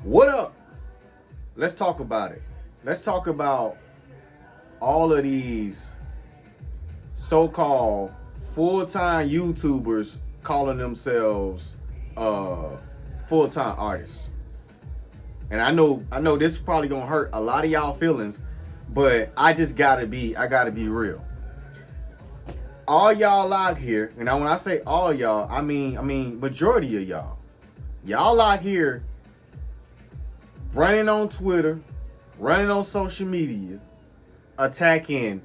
What up? Let's talk about it. Let's talk about all of these so-called full-time YouTubers calling themselves full-time artists. And I know this is probably gonna hurt a lot of y'all feelings, but I gotta be real. All y'all out here, and when I say all y'all, I mean majority of y'all. Y'all out here running on Twitter, running on social media, attacking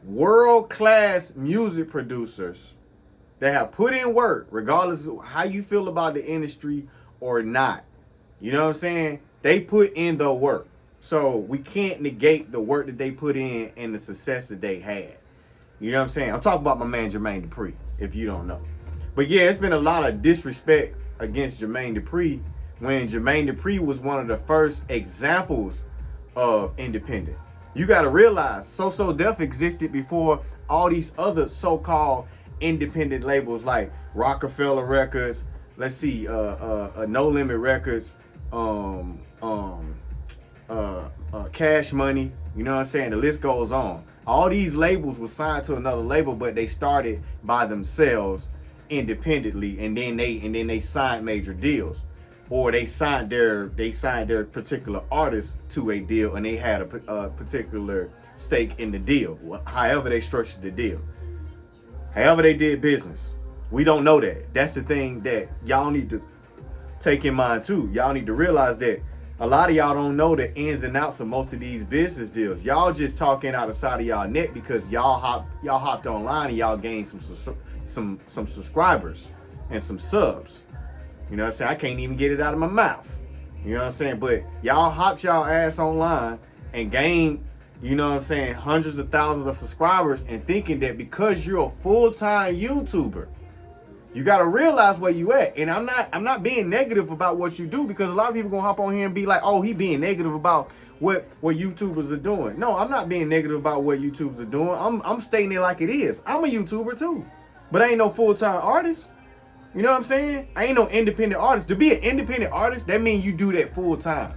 world-class music producers that have put in work, regardless of how you feel about the industry or not. You know what I'm saying? They put in the work. So we can't negate the work that they put in and the success that they had. You know what I'm saying? I'm talking about my man Jermaine Dupri, if you don't know. But yeah, it's been a lot of disrespect against Jermaine Dupri when Jermaine Dupri was one of the first examples of independent. You got to realize So Def existed before all these other so-called independent labels like Rockefeller Records, let's see, No Limit Records, Cash Money, you know what I'm saying? The list goes on. All these labels were signed to another label, but they started by themselves independently, and then they signed major deals, or they signed their particular artist to a deal, and they had a particular stake in the deal. However they structured the deal, however they did business, we don't know that. That's the thing that y'all need to take in mind too. Y'all need to realize that a lot of y'all don't know the ins and outs of most of these business deals. Y'all just talking out of the side of y'all neck because y'all hopped online and y'all gained some subscribers and some subs. You know what I'm saying? I can't even get it out of my mouth. You know what I'm saying? But y'all hopped y'all ass online and gained, you know what I'm saying, hundreds of thousands of subscribers, and thinking that because you're a full-time YouTuber, you got to realize where you at. And I'm not being negative about what you do, because a lot of people gonna hop on here and be like, oh, he being negative about what YouTubers are doing. No, I'm not being negative about what YouTubers are doing. I'm stating it like it is. I'm a YouTuber too, but I ain't no full-time artist. You know what I'm saying? I ain't no independent artist. To be an independent artist, that means you do that full-time.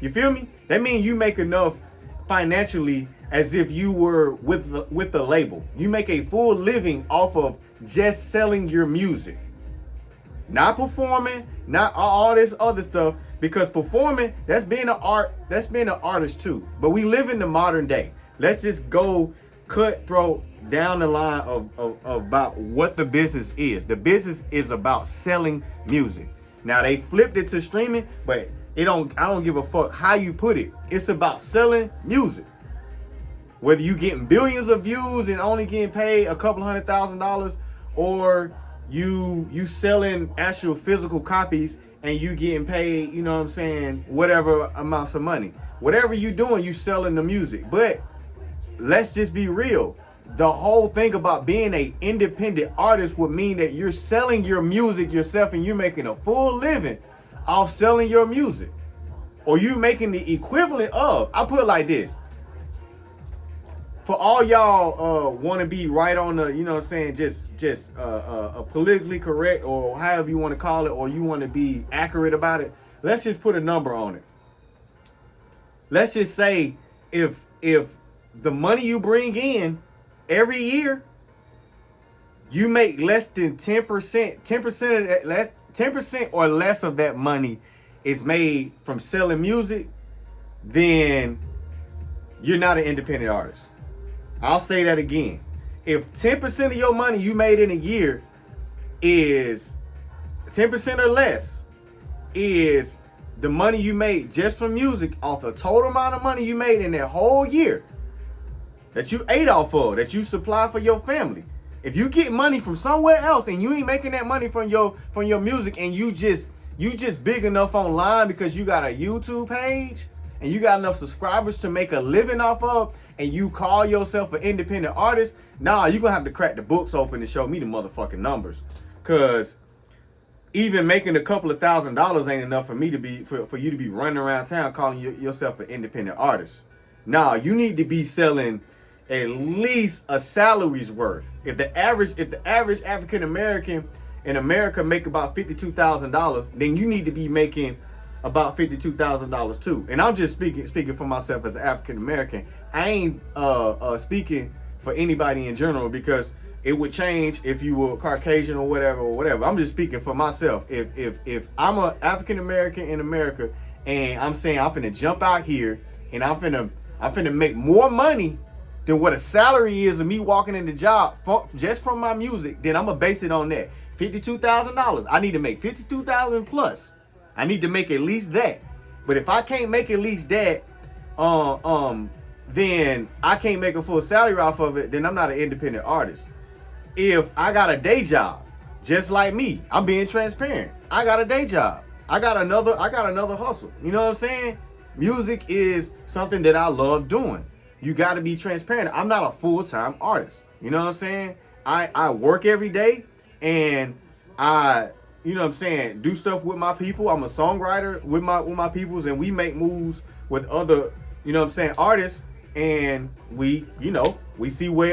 You feel me? That means you make enough financially as if you were with the label. You make a full living off of just selling your music, not performing, not all this other stuff, because performing, that's being an artist too. But we live in the modern day. Let's just go cutthroat down the line of about what the business is. The business is about selling music. Now they flipped it to streaming, but I don't give a fuck how you put it. It's about selling music. Whether you getting billions of views and only getting paid a couple $100,000, or you selling actual physical copies and you getting paid, you know what I'm saying, whatever amounts of money. Whatever you doing, you selling the music. But let's just be real. The whole thing about being an independent artist would mean that you're selling your music yourself, and you're making a full living off selling your music. Or you making the equivalent of, I put it like this. For all y'all want to be right on the, you know what I'm saying, just politically correct, or however you want to call it, or you want to be accurate about it, let's just put a number on it. Let's just say if the money you bring in every year, you make less than 10%, 10% or less of that money is made from selling music, then you're not an independent artist. I'll say that again. If 10% of your money you made in a year is 10% or less is the money you made just from music, off the total amount of money you made in that whole year that you ate off of, that you supply for your family. If you get money from somewhere else and you ain't making that money from your music, and you just big enough online because you got a YouTube page and you got enough subscribers to make a living off of, and you call yourself an independent artist, nah, you're gonna have to crack the books open and show me the motherfucking numbers. Cause even making a couple of $1,000s ain't enough for me to be, for you to be running around town calling yourself an independent artist. Nah, you need to be selling at least a salary's worth. If the average African American in America make about $52,000, then you need to be making about $52,000 too. And I'm just speaking for myself as an African American. I ain't speaking for anybody in general, because it would change if you were Caucasian or whatever. I'm just speaking for myself. If I'm an African American in America and I'm saying I'm finna jump out here and I'm finna make more money than what a salary is of me walking in the job just from my music, then I'm gonna base it on that. $52,000. I need to make $52,000 plus. I need to make at least that. But if I can't make at least that, then I can't make a full salary off of it, then I'm not an independent artist. If I got a day job, just like me, I'm being transparent. I got a day job. I got another hustle. You know what I'm saying? Music is something that I love doing. You got to be transparent. I'm not a full-time artist. You know what I'm saying? I work every day, and I, you know what I'm saying, do stuff with my people. I'm a songwriter with my peoples, and we make moves with other, you know what I'm saying, artists, and we see where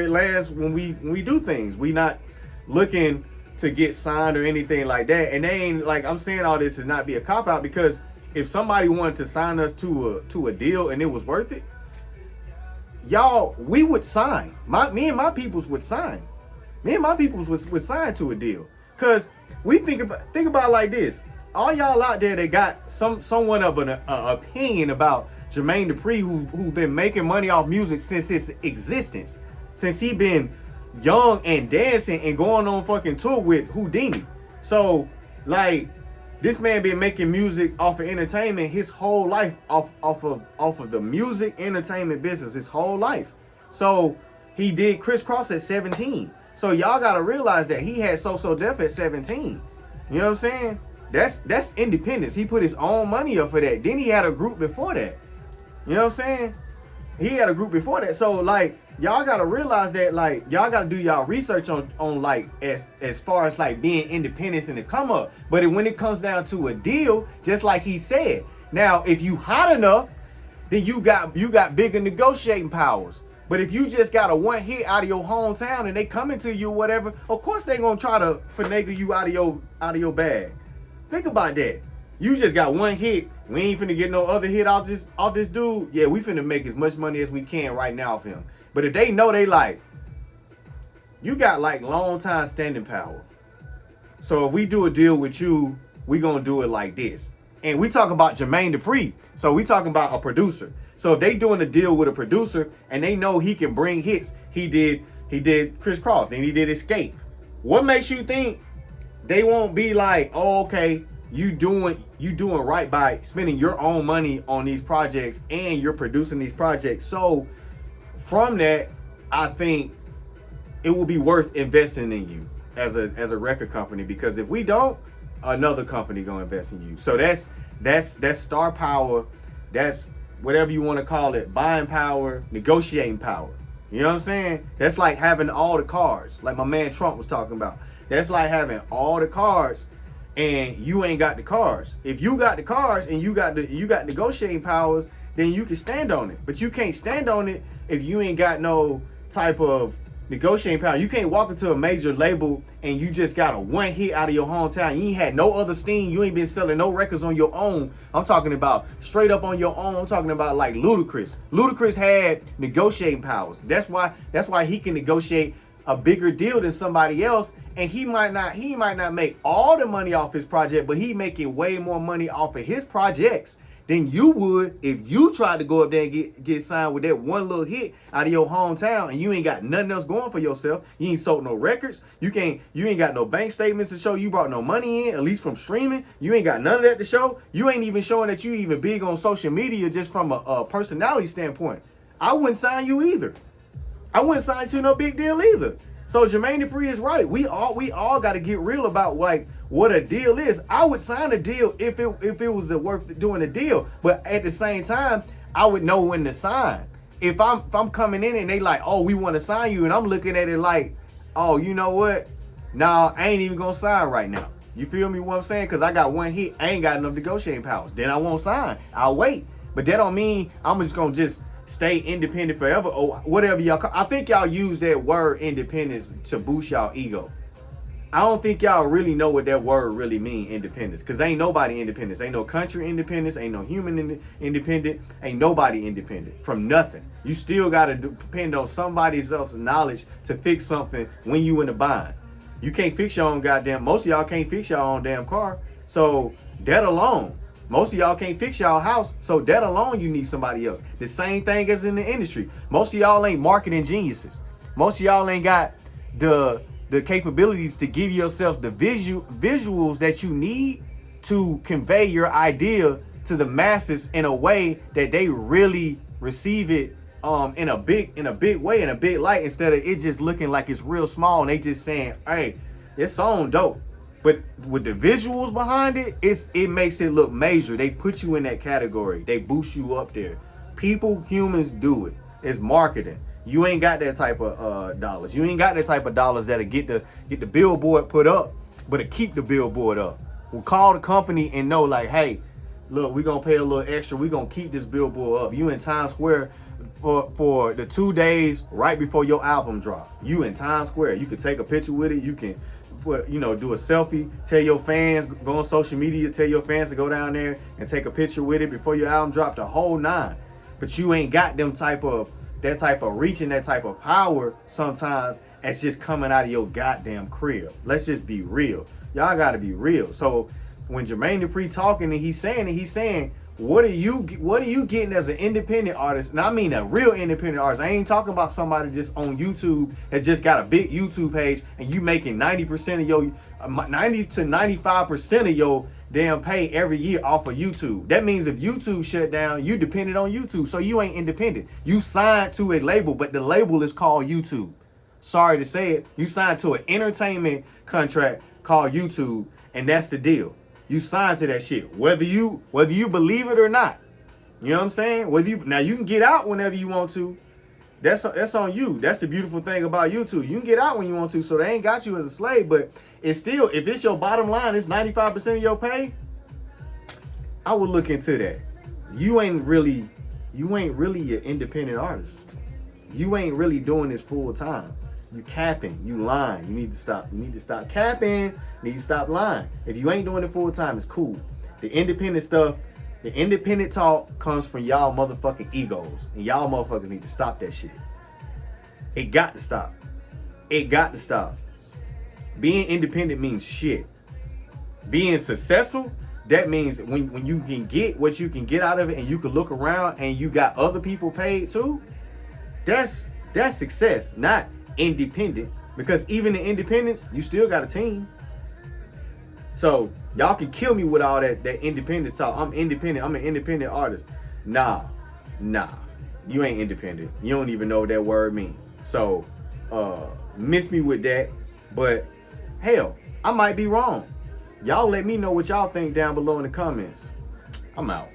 it lands when we do things. We not looking to get signed or anything like that. And they ain't like, I'm saying all this to not be a cop out, because if somebody wanted to sign us to a deal and it was worth it, y'all, we would sign. Me and my peoples would sign. Me and my peoples would sign to a deal. Cause we think about it like this. All y'all out there that got somewhat of an opinion about Jermaine Dupri, who been making money off music since his existence, since he been young and dancing and going on fucking tour with Houdini. So like, this man been making music off of entertainment his whole life, off of the music entertainment business his whole life. So he did Crisscross at 17. So y'all gotta realize that he had So Def at 17. You know what I'm saying? That's independence. He put his own money up for that. Then he had a group before that. You know what I'm saying? He had a group before that. So like, y'all gotta realize that, like, y'all gotta do y'all research on like as far as like being independent and the come up. But when it comes down to a deal, just like he said, now if you hot enough, then you got bigger negotiating powers. But if you just got a one hit out of your hometown and they coming to you or whatever, of course they gonna try to finagle you out of your bag. Think about that. You just got one hit. We ain't finna get no other hit off this dude. Yeah, we finna make as much money as we can right now off him. But if they know, they like, you got like long time standing power. So if we do a deal with you, we gonna do it like this. And we talking about Jermaine Dupri. So we talking about a producer. So if they doing a deal with a producer and they know he can bring hits, he did Crisscross, then he did Escape. What makes you think they won't be like, oh, okay, you doing right by spending your own money on these projects and you're producing these projects? So from that, I think it will be worth investing in you as a record company, because if we don't, another company gonna invest in you. So that's star power. That's whatever you want to call it, buying power, negotiating power. You know what I'm saying? That's like having all the cards, like my man Trump was talking about. That's like having all the cards and you ain't got the cards. If you got the cards and you got negotiating powers, then you can stand on it. But you can't stand on it if you ain't got no type of negotiating power. You can't walk into a major label and you just got a one hit out of your hometown. You ain't had no other steam. You ain't been selling no records on your own. I'm talking about straight up on your own. I'm talking about like Ludacris. Ludacris had negotiating powers. That's why he can negotiate a bigger deal than somebody else. And he might not make all the money off his project, but he making way more money off of his projects than you would if you tried to go up there and get signed with that one little hit out of your hometown and you ain't got nothing else going for yourself. You ain't sold no records. You ain't got no bank statements to show you brought no money in, at least from streaming. You ain't got none of that to show. You ain't even showing that you even big on social media just from a personality standpoint. I wouldn't sign you either. I wouldn't sign you to no big deal either. So Jermaine Dupri is right. We all got to get real about like what a deal is. I would sign a deal if it was worth doing a deal, but at the same time, I would know when to sign. If I'm coming in and they like, oh, we want to sign you, and I'm looking at it like, oh, you know what? Nah, I ain't even gonna sign right now. You feel me? What I'm saying? Because I got one hit, I ain't got enough negotiating powers. Then I won't sign. I'll wait. But that don't mean I'm just gonna stay independent forever or whatever y'all. I think y'all use that word independence to boost y'all ego. I don't think y'all really know what that word really mean, independence. Because ain't nobody independent. Ain't no country independence. Ain't no human independent. Ain't nobody independent from nothing. You still got to depend on somebody else's knowledge to fix something when you in a bind. You can't fix your own goddamn, most of y'all can't fix your own damn car. So that alone, most of y'all can't fix y'all house. So that alone, you need somebody else. The same thing as in the industry. Most of y'all ain't marketing geniuses. Most of y'all ain't got the capabilities to give yourself the visuals that you need to convey your idea to the masses in a way that they really receive it in a big way, in a big light, instead of it just looking like it's real small and they just saying, hey, this song dope. But with the visuals behind it, it makes it look major. They put you in that category. They boost you up there. Humans do it. It's marketing. You ain't got that type of dollars. You ain't got that type of dollars that'll get the billboard put up, but to keep the billboard up. We'll call the company and know like, hey, look, we're gonna pay a little extra. We're gonna keep this billboard up. You in Times Square for the 2 days right before your album drop. You in Times Square. You can take a picture with it. You can do a selfie. Tell your fans, go on social media. Tell your fans to go down there and take a picture with it before your album drop. The whole nine. But you ain't got that type of reach and that type of power sometimes as just coming out of your goddamn crib. Let's just be real. Y'all gotta be real. So when Jermaine Dupri talking and he's saying, what are you getting as an independent artist? And I mean a real independent artist. I ain't talking about somebody just on YouTube that just got a big YouTube page and you making 90% of your 90 to 95% of your damn pay every year off of YouTube. That means if YouTube shut down, you dependent on YouTube. So you ain't independent. You signed to a label, but the label is called YouTube. Sorry to say it. You signed to an entertainment contract called YouTube, and that's the deal. You signed to that shit, whether you believe it or not. You know what I'm saying? Now you can get out whenever you want to. That's on you. That's the beautiful thing about YouTube. You can get out when you want to, so they ain't got you as a slave. But it's still, if it's your bottom line, it's 95% of your pay. I would look into that. You ain't really an independent artist. You ain't really doing this full time. You capping, you lying. You need to stop. You need to stop capping. You need to stop lying. If you ain't doing it full time, it's cool. The independent stuff, the independent talk comes from y'all motherfucking egos. And y'all motherfuckers need to stop that shit. It got to stop. It got to stop. Being independent means shit. Being successful, that means when you can get what you can get out of it and you can look around and you got other people paid too, that's success, not independent. Because even in independence, you still got a team. So y'all can kill me with all that independent talk. I'm independent. I'm an independent artist. Nah. You ain't independent. You don't even know what that word means. So miss me with that. But hell, I might be wrong. Y'all let me know what y'all think down below in the comments. I'm out.